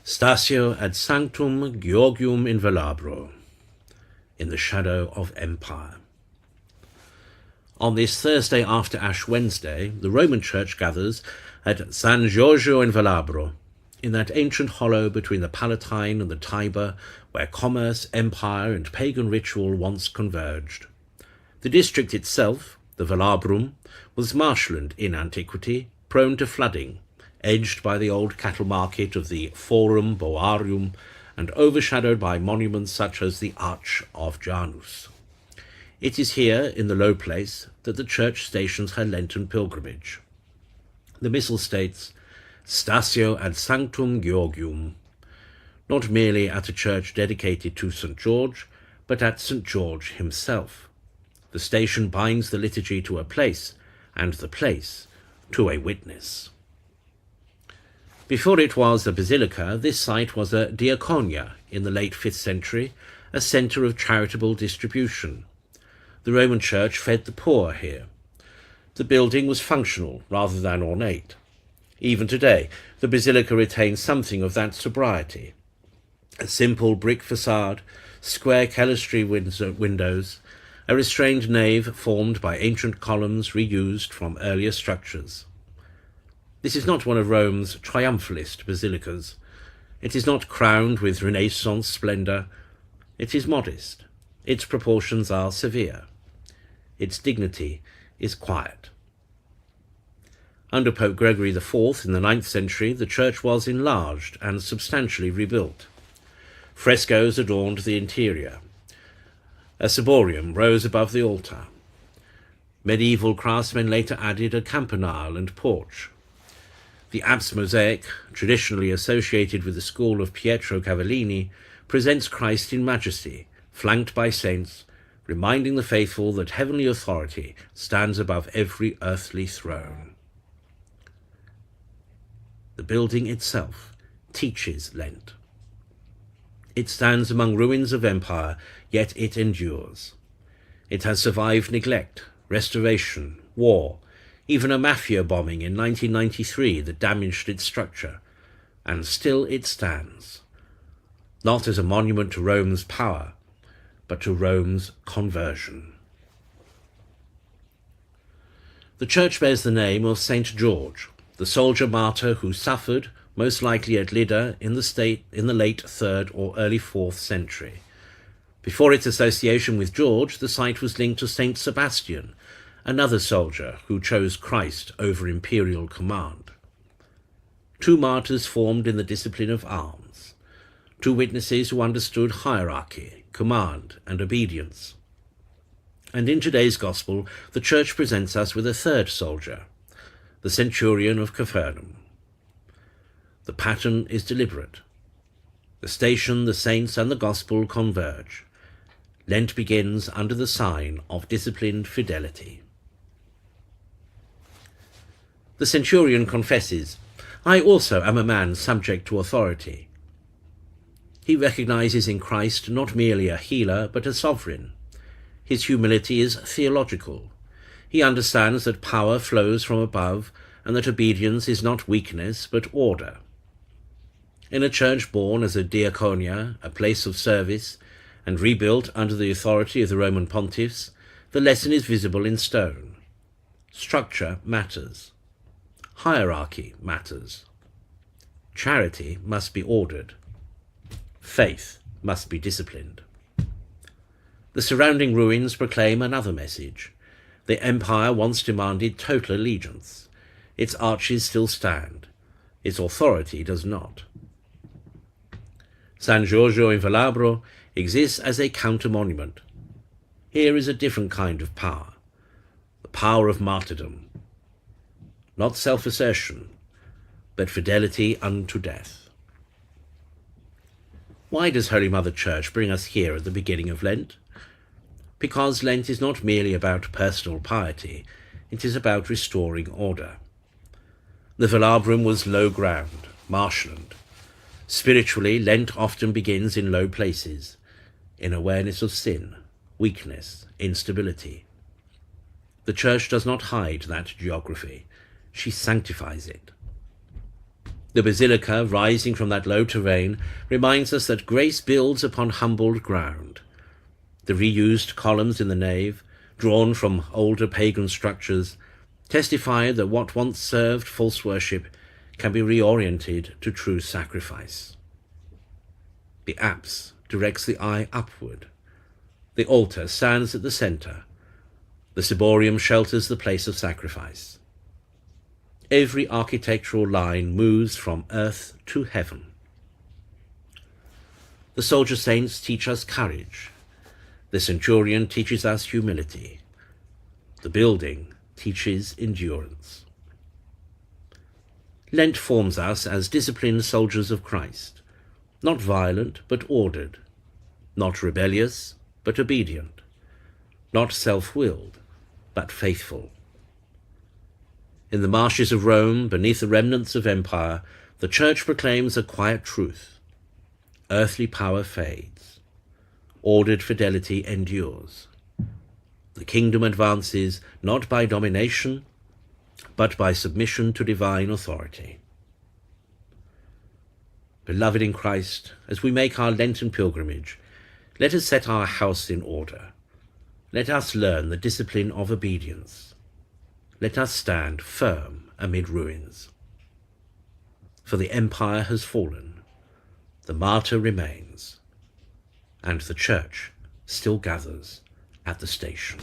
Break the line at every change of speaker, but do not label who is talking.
Statio ad sanctum Georgium in Velabro, in the shadow of empire. On this Thursday after Ash Wednesday, the Roman Church gathers at San Giorgio in Velabro, in that ancient hollow between the Palatine and the Tiber, where commerce, empire, and pagan ritual once converged. The district itself, the Velabrum, was marshland in antiquity, prone to flooding, edged by the old cattle market of the Forum Boarium, and overshadowed by monuments such as the Arch of Janus. It is here, in the low place, that the Church stations her Lenten pilgrimage. The Missal states, Statio ad sanctum Georgium, not merely at a church dedicated to St. George, but at St. George himself. The station binds the liturgy to a place, and the place to a witness. Before it was a basilica, this site was a diaconia in the late 5th century, a centre of charitable distribution. The Roman Church fed the poor here. The building was functional rather than ornate. Even today, the basilica retains something of that sobriety. A simple brick facade, square clerestory windows, a restrained nave formed by ancient columns reused from earlier structures. This is not one of Rome's triumphalist basilicas. It is not crowned with Renaissance splendour. It is modest. Its proportions are severe. Its dignity is quiet. Under Pope Gregory IV in the 9th century, the church was enlarged and substantially rebuilt. Frescoes adorned the interior. A ciborium rose above the altar. Medieval craftsmen later added a campanile and porch. The apse mosaic, traditionally associated with the school of Pietro Cavallini, presents Christ in majesty, flanked by saints, reminding the faithful that heavenly authority stands above every earthly throne. The building itself teaches Lent. It stands among ruins of empire, yet it endures. It has survived neglect, restoration, war, even a mafia bombing in 1993 that damaged its structure, and still it stands, not as a monument to Rome's power, but to Rome's conversion. The church bears the name of St. George, the soldier-martyr who suffered, most likely at Lydda, in the late 3rd or early 4th century. Before its association with George, the site was linked to St. Sebastian, another soldier who chose Christ over imperial command. Two martyrs formed in the discipline of arms, two witnesses who understood hierarchy, command, and obedience. And in today's Gospel, the Church presents us with a third soldier, the centurion of Capernaum. The pattern is deliberate. The station, the saints, and the Gospel converge. Lent begins under the sign of disciplined fidelity. The centurion confesses, I also am a man subject to authority. He recognizes in Christ not merely a healer, but a sovereign. His humility is theological. He understands that power flows from above, and that obedience is not weakness, but order. In a church born as a diaconia, a place of service, and rebuilt under the authority of the Roman pontiffs, the lesson is visible in stone. Structure matters. Hierarchy matters. Charity must be ordered. Faith must be disciplined. The surrounding ruins proclaim another message. The empire once demanded total allegiance. Its arches still stand. Its authority does not. San Giorgio in Velabro exists as a counter-monument. Here is a different kind of power, the power of martyrdom. Not self-assertion, but fidelity unto death. Why does Holy Mother Church bring us here at the beginning of Lent? Because Lent is not merely about personal piety, it is about restoring order. The Velabrum was low ground, marshland. Spiritually, Lent often begins in low places, in awareness of sin, weakness, instability. The Church does not hide that geography. She sanctifies it. The basilica, rising from that low terrain, reminds us that grace builds upon humbled ground. The reused columns in the nave, drawn from older pagan structures, testify that what once served false worship can be reoriented to true sacrifice. The apse directs the eye upward. The altar stands at the centre. The ciborium shelters the place of sacrifice. Every architectural line moves from earth to heaven. The soldier saints teach us courage. The centurion teaches us humility. The building teaches endurance. Lent forms us as disciplined soldiers of Christ, not violent but ordered, not rebellious but obedient, not self-willed but faithful. In the marshes of Rome, beneath the remnants of empire, the Church proclaims a quiet truth. Earthly power fades. Ordered fidelity endures. The kingdom advances not by domination, but by submission to divine authority. Beloved in Christ, as we make our Lenten pilgrimage, let us set our house in order. Let us learn the discipline of obedience. Let us stand firm amid ruins. For the empire has fallen, the martyr remains, and the Church still gathers at the station.